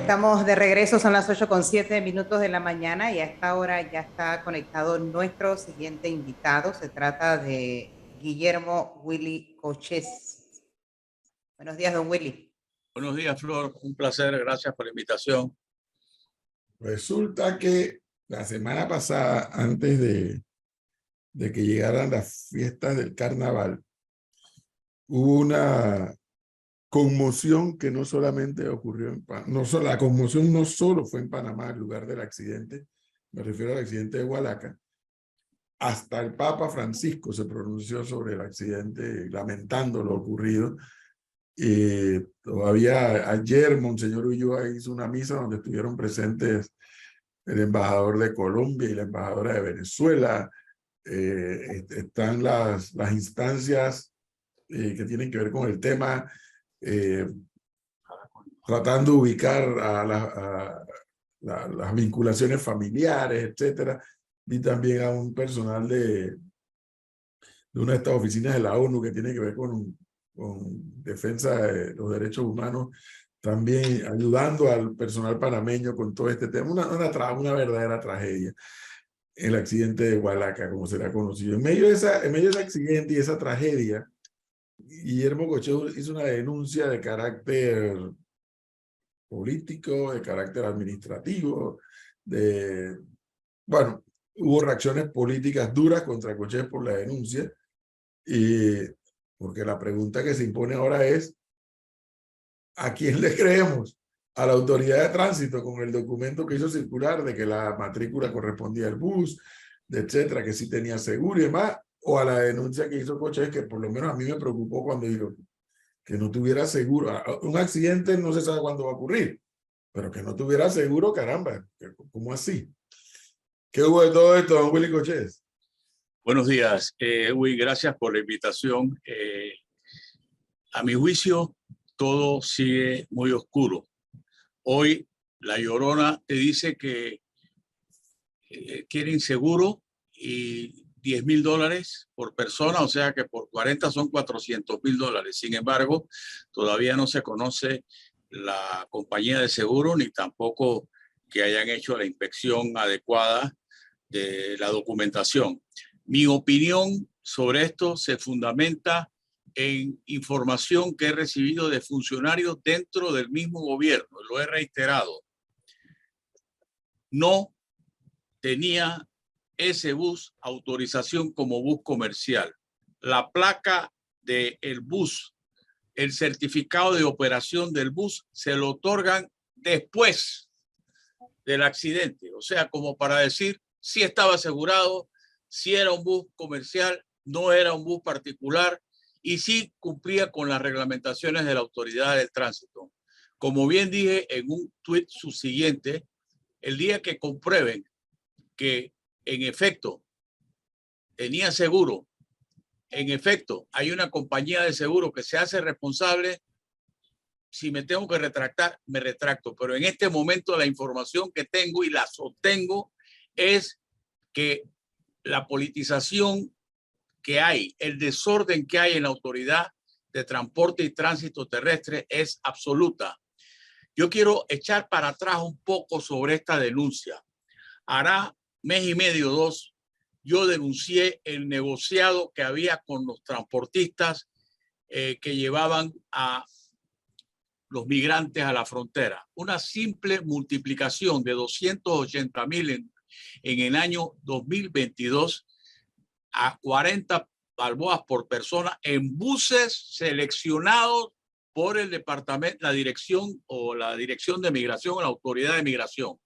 Estamos de regreso, son las 8:07 de la mañana y a esta hora ya está conectado nuestro siguiente invitado. Se trata de Guillermo Willy Cochés. Buenos días, don Willy. Buenos días, Flor. Un placer. Gracias por la invitación. Resulta que la semana pasada, antes de que llegaran las fiestas del carnaval, hubo una conmoción que no solamente ocurrió en Panamá, la conmoción no solo fue en Panamá, el lugar del accidente, me refiero al accidente de Hualaca, hasta el Papa Francisco se pronunció sobre el accidente, lamentando lo ocurrido. Todavía ayer Monseñor Ulloa hizo una misa donde estuvieron presentes el embajador de Colombia y la embajadora de Venezuela. Están las instancias que tienen que ver con el tema, tratando de ubicar a las vinculaciones familiares, etcétera. Vi también a un personal de una de estas oficinas de la ONU que tiene que ver con defensa de los derechos humanos, también ayudando al personal panameño con todo este tema. Una verdadera tragedia, el accidente de Hualaca, como se le ha conocido. En medio de ese accidente y esa tragedia, Guillermo Cochés hizo una denuncia de carácter político, de carácter administrativo, bueno, hubo reacciones políticas duras contra Cochés por la denuncia, y porque la pregunta que se impone ahora es, ¿a quién le creemos? ¿A la autoridad de tránsito con el documento que hizo circular de que la matrícula correspondía al bus, etcétera, que sí tenía seguro y demás? ¿O a la denuncia que hizo Cochés, que por lo menos a mí me preocupó cuando dijo que no tuviera seguro? Un accidente no se sabe cuándo va a ocurrir, pero que no tuviera seguro, caramba, ¿cómo así? ¿Qué hubo de todo esto, don Willy Cochés? Buenos días, Will. Gracias por la invitación. A mi juicio, todo sigue muy oscuro. Hoy, La Llorona te dice que quieren seguro y $10,000 por persona, o sea que por 40 son $400,000. Sin embargo, todavía no se conoce la compañía de seguro ni tampoco que hayan hecho la inspección adecuada de la documentación. Mi opinión sobre esto se fundamenta en información que he recibido de funcionarios dentro del mismo gobierno. Lo he reiterado. No tenía ese bus autorización como bus comercial. La placa del bus, el certificado de operación del bus se lo otorgan después del accidente. O sea, como para decir si estaba asegurado, si era un bus comercial, no era un bus particular y si cumplía con las reglamentaciones de la autoridad del tránsito. Como bien dije en un tuit subsiguiente, el día que comprueben que en efecto tenía seguro, en efecto hay una compañía de seguro que se hace responsable, si me tengo que retractar, me retracto. Pero en este momento la información que tengo y la sostengo es que la politización que hay, el desorden que hay en la autoridad de transporte y tránsito terrestre es absoluta. Yo quiero echar para atrás un poco sobre esta denuncia. Hará mes y medio, 2, yo denuncié el negociado que había con los transportistas que llevaban a los migrantes a la frontera. Una simple multiplicación de 280,000 en el año 2022 a 40 balboas por persona en buses seleccionados por el departamento, la dirección de migración o la autoridad de migración.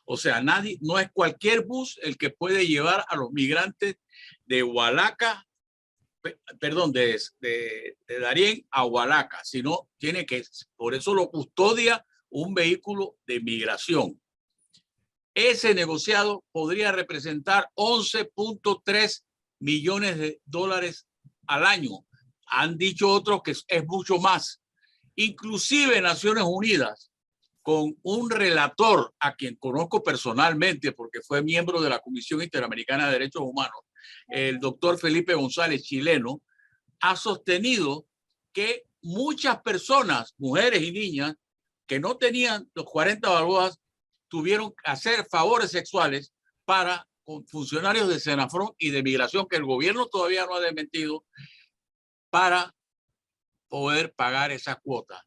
O sea, no es cualquier bus el que puede llevar a los migrantes de Hualaca, perdón, de Darién a Hualaca, sino tiene que, por eso lo custodia un vehículo de migración. Ese negociado podría representar 11.3 millones de dólares al año. Han dicho otros que es mucho más. Inclusive Naciones Unidas, con un relator a quien conozco personalmente porque fue miembro de la Comisión Interamericana de Derechos Humanos, el doctor Felipe González, chileno, ha sostenido que muchas personas, mujeres y niñas, que no tenían los 40 balboas tuvieron que hacer favores sexuales para con funcionarios de Senafrón y de Migración, que el gobierno todavía no ha desmentido, para poder pagar esa cuota.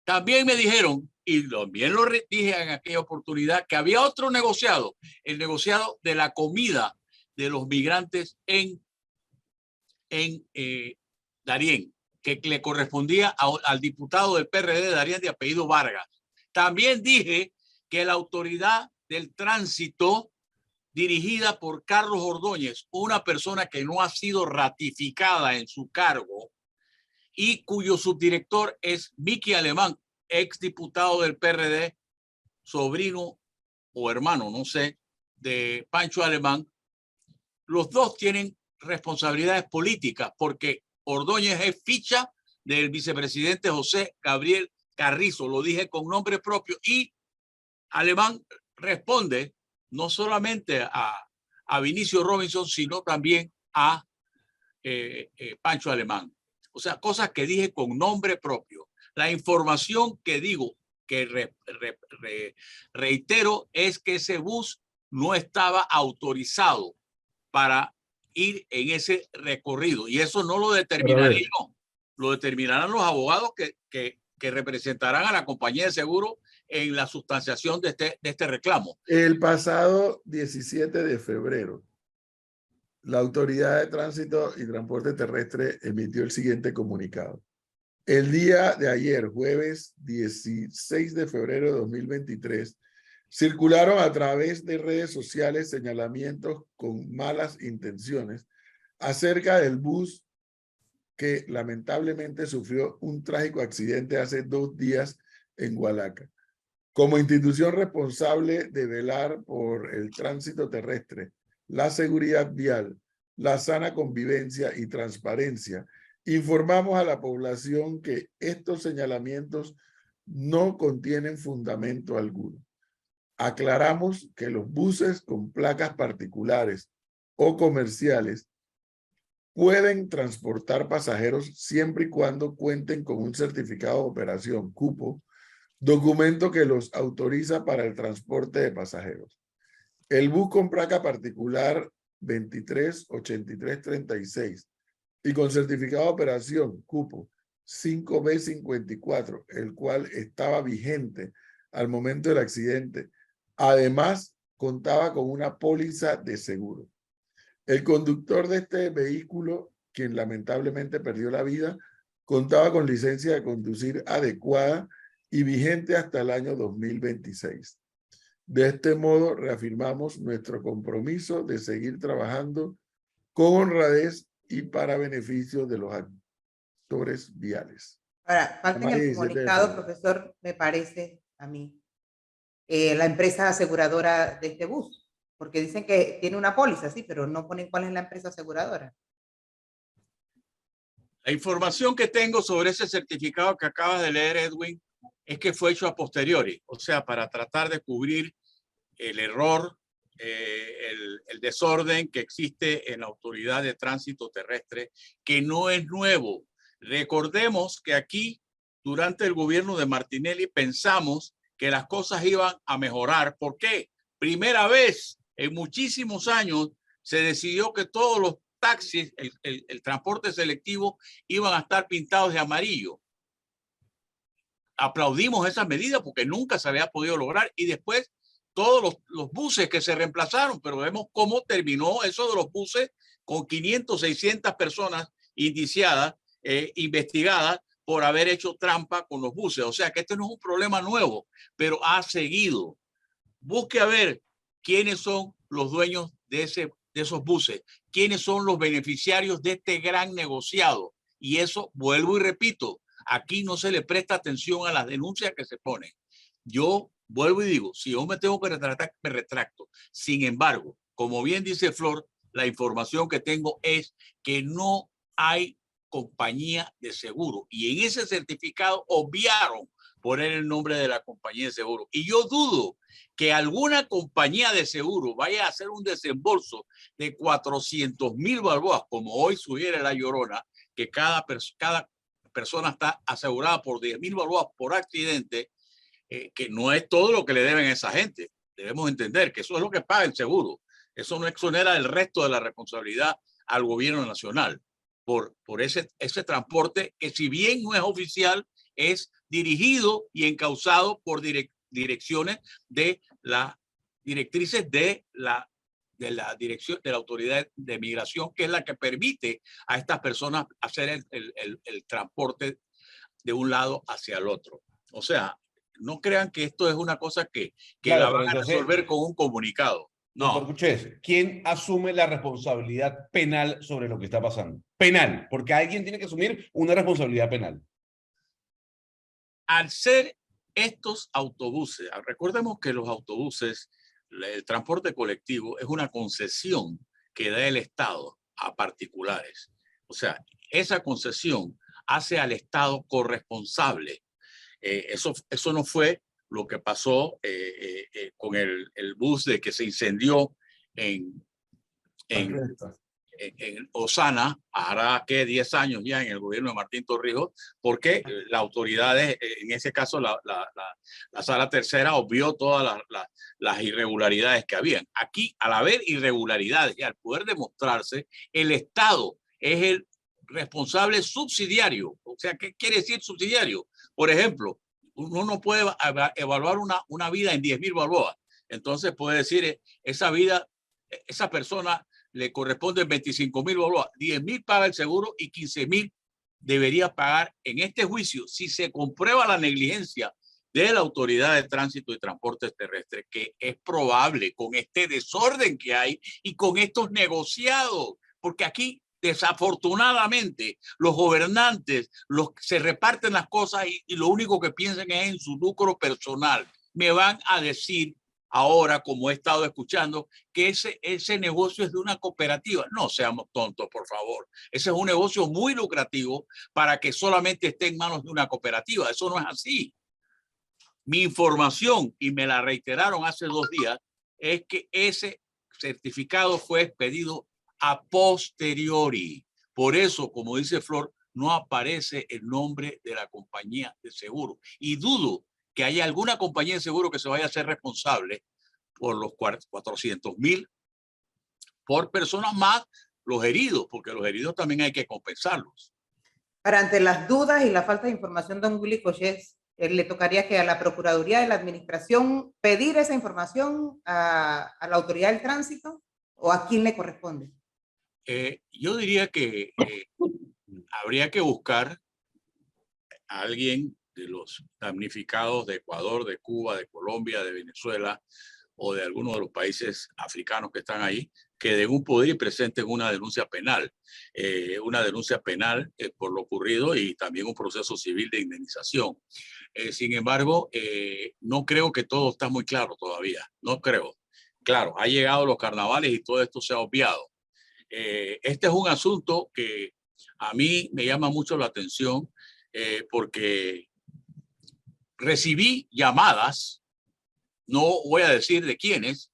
También me dijeron, y también lo dije en aquella oportunidad, que había otro negociado, el negociado de la comida de los migrantes en Darién, que le correspondía al diputado del PRD de Darién de apellido Vargas. También dije que la autoridad del tránsito dirigida por Carlos Ordóñez, una persona que no ha sido ratificada en su cargo y cuyo subdirector es Miki Alemán, exdiputado del PRD, sobrino o hermano, no sé, de Pancho Alemán. Los dos tienen responsabilidades políticas porque Ordóñez es ficha del vicepresidente José Gabriel Carrizo, lo dije con nombre propio, y Alemán responde no solamente a Vinicio Robinson, sino también a Pancho Alemán. O sea, cosas que dije con nombre propio. La información que digo, que reitero, es que ese bus no estaba autorizado para ir en ese recorrido. Y eso no lo determinaré yo. Lo determinarán los abogados que representarán a la compañía de seguro en la sustanciación de este reclamo. El pasado 17 de febrero, la Autoridad de Tránsito y Transporte Terrestre emitió el siguiente comunicado. El día de ayer, jueves 16 de febrero de 2023, circularon a través de redes sociales señalamientos con malas intenciones acerca del bus que lamentablemente sufrió un trágico accidente hace 2 días en Hualaca. Como institución responsable de velar por el tránsito terrestre, la seguridad vial, la sana convivencia y transparencia, informamos a la población que estos señalamientos no contienen fundamento alguno. Aclaramos que los buses con placas particulares o comerciales pueden transportar pasajeros siempre y cuando cuenten con un certificado de operación, cupo, documento que los autoriza para el transporte de pasajeros. El bus con placa particular 238336 y con certificado de operación, cupo 5B54, el cual estaba vigente al momento del accidente, además contaba con una póliza de seguro. El conductor de este vehículo, quien lamentablemente perdió la vida, contaba con licencia de conducir adecuada y vigente hasta el año 2026. De este modo, reafirmamos nuestro compromiso de seguir trabajando con honradez y para beneficio de los actores viales. Ahora, falta en el comunicado, profesor, me parece a mí, la empresa aseguradora de este bus, porque dicen que tiene una póliza, sí, pero no ponen cuál es la empresa aseguradora. La información que tengo sobre ese certificado que acabas de leer, Edwin, es que fue hecho a posteriori, o sea, para tratar de cubrir el error, el desorden que existe en la Autoridad de Tránsito Terrestre, que no es nuevo. Recordemos que aquí, durante el gobierno de Martinelli, pensamos que las cosas iban a mejorar. ¿Por qué? Primera vez en muchísimos años se decidió que todos los taxis, el transporte selectivo, iban a estar pintados de amarillo. Aplaudimos esa medida porque nunca se había podido lograr, y después todos los buses que se reemplazaron, pero vemos cómo terminó eso de los buses con 500, 600 personas indiciadas, investigadas por haber hecho trampa con los buses. O sea que este no es un problema nuevo, pero ha seguido. Busque a ver quiénes son los dueños de esos buses, quiénes son los beneficiarios de este gran negociado. Y eso, vuelvo y repito, aquí no se le presta atención a las denuncias que se ponen. Yo vuelvo y digo, si yo me tengo que retractar, me retracto. Sin embargo, como bien dice Flor, la información que tengo es que no hay compañía de seguro. Y en ese certificado obviaron poner el nombre de la compañía de seguro. Y yo dudo que alguna compañía de seguro vaya a hacer un desembolso de 400,000 balboas, como hoy sugiere la Llorona, que cada persona está asegurada por 10.000 balboas por accidente, que no es todo lo que le deben a esa gente. Debemos entender que eso es lo que paga el seguro. Eso no exonera el resto de la responsabilidad al gobierno nacional por ese transporte que, si bien no es oficial, es dirigido y encauzado por direcciones de las directrices de la dirección de la autoridad de migración, que es la que permite a estas personas hacer el transporte de un lado hacia el otro. O sea, no crean que esto es una cosa que Claro, la pero van a entonces, resolver con un comunicado. doctor No. Kuches, ¿quién asume la responsabilidad penal sobre lo que está pasando? Penal, porque alguien tiene que asumir una responsabilidad penal. Al ser estos autobuses, recordemos que los autobuses, el transporte colectivo, es una concesión que da el Estado a particulares. O sea, esa concesión hace al Estado corresponsable. Eso no fue lo que pasó con el bus de que se incendió en Osana, hará que 10 años ya en el gobierno de Martín Torrijos, porque las autoridades, en ese caso la sala tercera, obvió todas las irregularidades que habían. Aquí, al haber irregularidades y al poder demostrarse, el Estado es el responsable subsidiario. O sea, ¿qué quiere decir subsidiario? Por ejemplo, uno no puede evaluar una vida en 10.000 balboas. Entonces puede decir, esa persona le corresponde 25.000 balboas, 10.000 paga el seguro y 15.000 debería pagar en este juicio si se comprueba la negligencia de la Autoridad de Tránsito y Transportes Terrestres, que es probable con este desorden que hay y con estos negociados, porque aquí desafortunadamente los gobernantes se reparten las cosas y lo único que piensan es en su lucro personal. Me van a decir ahora, como he estado escuchando, que ese negocio es de una cooperativa. No seamos tontos, por favor. Ese es un negocio muy lucrativo para que solamente esté en manos de una cooperativa. Eso no es así. Mi información, y me la reiteraron hace 2 días, es que ese certificado fue expedido a posteriori. Por eso, como dice Flor, no aparece el nombre de la compañía de seguro. Y dudo que haya alguna compañía de seguro que se vaya a ser responsable por los 400.000 por personas más los heridos, porque los heridos también hay que compensarlos. Ahora, ante las dudas y la falta de información, don Willy Cochés, le tocaría que a la Procuraduría de la Administración pedir esa información a la Autoridad del Tránsito, ¿o a quién le corresponde? Yo diría que habría que buscar a alguien de los damnificados de Ecuador, de Cuba, de Colombia, de Venezuela o de algunos de los países africanos que están ahí, que den un poder y presenten una denuncia penal. Por lo ocurrido y también un proceso civil de indemnización. Sin embargo, no creo que todo está muy claro todavía. No creo. Claro, ha llegado los carnavales y todo esto se ha obviado. Este es un asunto que a mí me llama mucho la atención porque recibí llamadas, no voy a decir de quiénes,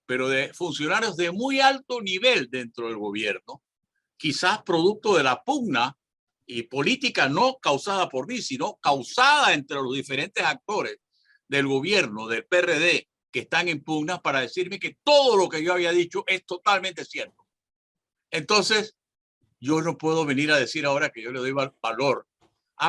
pero de funcionarios de muy alto nivel dentro del gobierno, quizás producto de la pugna y política no causada por mí, sino causada entre los diferentes actores del gobierno, del PRD, que están en pugna, para decirme que todo lo que yo había dicho es totalmente cierto. Entonces, yo no puedo venir a decir ahora que yo le doy valor,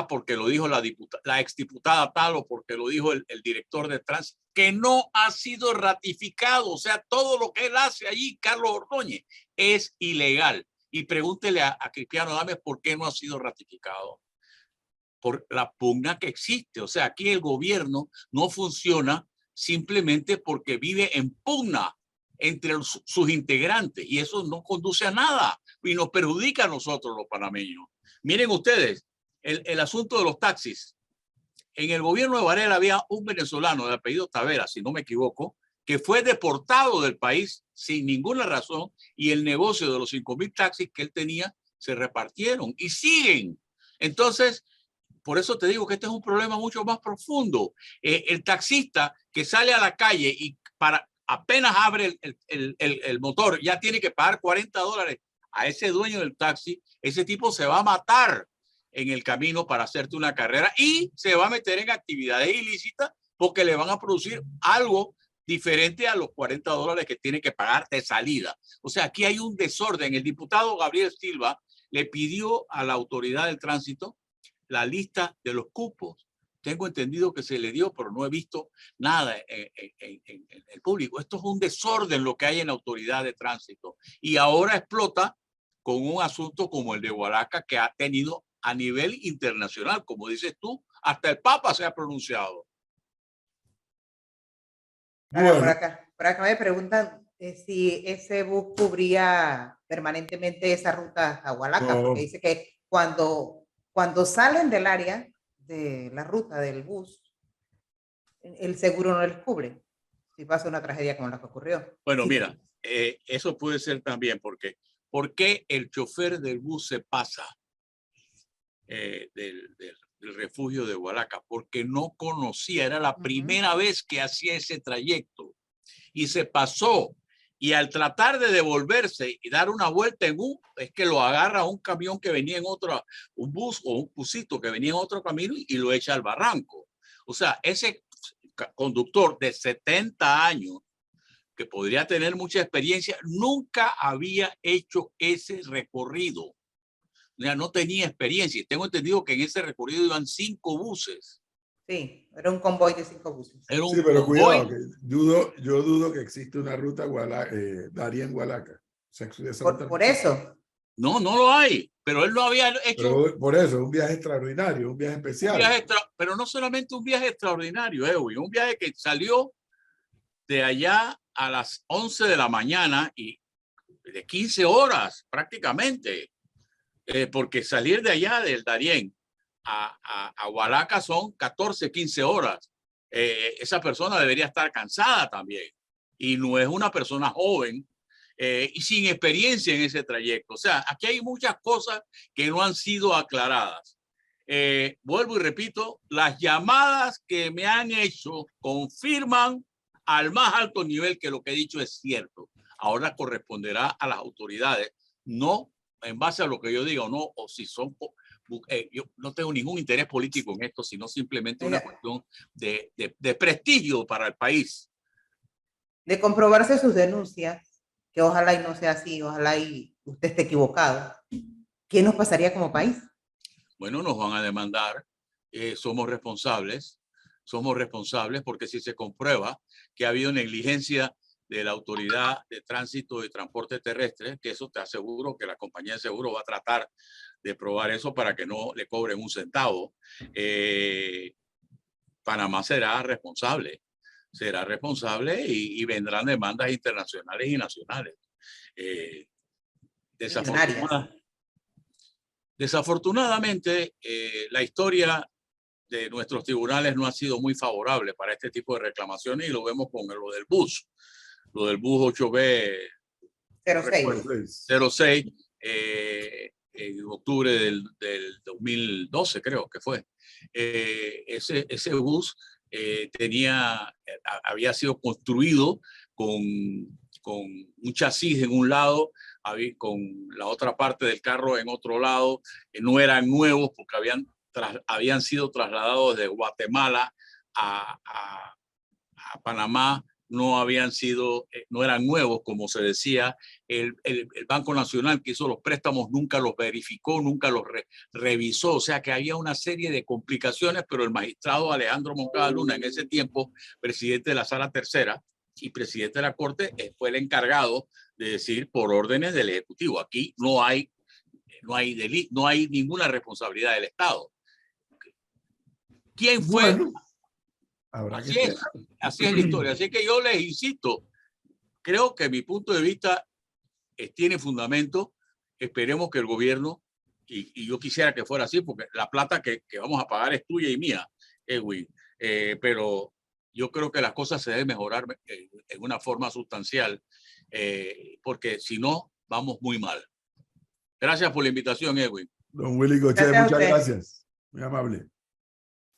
porque lo dijo la exdiputada tal, o porque lo dijo el director de tránsito, que no ha sido ratificado. O sea, todo lo que él hace allí, Carlos Ordóñez, es ilegal. Y pregúntele a Cristiano Adames por qué no ha sido ratificado. Por la pugna que existe. O sea, aquí el gobierno no funciona simplemente porque vive en pugna entre sus integrantes, y eso no conduce a nada y nos perjudica a nosotros los panameños. Miren ustedes, el asunto de los taxis. En el gobierno de Varela había un venezolano de apellido Tavera, si no me equivoco, que fue deportado del país sin ninguna razón, y el negocio de los 5.000 taxis que él tenía se repartieron y siguen. Entonces, por eso te digo que este es un problema mucho más profundo. El taxista que sale a la calle y apenas abre el motor, ya tiene que pagar $40 a ese dueño del taxi. Ese tipo se va a matar. en el camino para hacerte una carrera y se va a meter en actividades ilícitas porque le van a producir algo diferente a los $40 que tiene que pagar de salida. O sea, aquí hay un desorden. El diputado Gabriel Silva le pidió a la autoridad del tránsito la lista de los cupos. Tengo entendido que se le dio, pero no he visto nada en el público. Esto es un desorden lo que hay en la autoridad de tránsito. Y ahora explota con un asunto como el de Hualaca, que ha tenido a nivel internacional, como dices tú, hasta el Papa se ha pronunciado. Bueno, por acá me preguntan si ese bus cubría permanentemente esa ruta a Hualaca, No. porque dice que cuando salen del área de la ruta del bus, el seguro no les cubre si pasa una tragedia como la que ocurrió. Bueno, Sí. mira, eso puede ser también porque ¿por qué el chofer del bus se pasa del refugio de Hualaca? Porque no conocía, era la primera vez que hacía ese trayecto y se pasó. Y al tratar de devolverse y dar una vuelta en es que lo agarra un camión que venía en otro, un bus o un busito que venía en otro camino y lo echa al barranco. O sea, ese conductor de 70 años, que podría tener mucha experiencia, nunca había hecho ese recorrido. O sea, no tenía experiencia. Y tengo entendido que en ese recorrido iban 5 buses. Sí, era un convoy de 5 buses. Era un Sí, pero convoy. cuidado, que yo dudo que existe una ruta Darién-Hualaca. O sea, Por eso. No, no lo hay. Pero él no había hecho pero por eso, un viaje extraordinario, un viaje especial. un viaje pero no solamente un viaje extraordinario, Edwin, un viaje que salió de allá a las 11 de la mañana y de 15 horas prácticamente, porque salir de allá del Darién a Hualaca son 14, 15 horas. Esa persona debería estar cansada también y no es una persona joven y sin experiencia en ese trayecto. O sea, aquí hay muchas cosas que no han sido aclaradas. Vuelvo y repito, las llamadas que me han hecho confirman al más alto nivel que lo que he dicho es cierto. Ahora corresponderá a las autoridades, no en base a lo que yo diga o no, o si son... yo no tengo ningún interés político en esto, sino simplemente una cuestión de prestigio para el país. De comprobarse sus denuncias, que ojalá y no sea así, ojalá y usted esté equivocado, ¿qué nos pasaría como país? Bueno, nos van a demandar, somos responsables porque si se comprueba que ha habido negligencia de la autoridad de tránsito y transporte terrestre, que eso te aseguro que la compañía de seguro va a tratar de probar eso para que no le cobren un centavo, Panamá será responsable y vendrán demandas internacionales y nacionales. Desafortunadamente, la historia de nuestros tribunales no ha sido muy favorable para este tipo de reclamaciones y lo vemos con lo del bus 8B 06 en octubre del 2012 creo que fue. Ese bus había sido construido con un chasis en un lado, con la otra parte del carro en otro lado, no eran nuevos porque habían sido trasladados de Guatemala a Panamá, no eran nuevos, como se decía. El Banco Nacional que hizo los préstamos nunca los verificó, nunca los revisó, o sea que había una serie de complicaciones, pero el magistrado Alejandro Moncada Luna, en ese tiempo presidente de la Sala Tercera y presidente de la Corte, fue el encargado de decir por órdenes del Ejecutivo, aquí no hay ninguna responsabilidad del Estado. ¿Quién fue? Bueno, así es la historia. Así que yo les insisto, creo que mi punto de vista tiene fundamento. Esperemos que el gobierno, y yo quisiera que fuera así, porque la plata que vamos a pagar es tuya y mía, Edwin, pero yo creo que las cosas se deben mejorar en una forma sustancial, porque si no, vamos muy mal. Gracias por la invitación, Edwin. Don Willy Cochet, muchas gracias. Muy amable.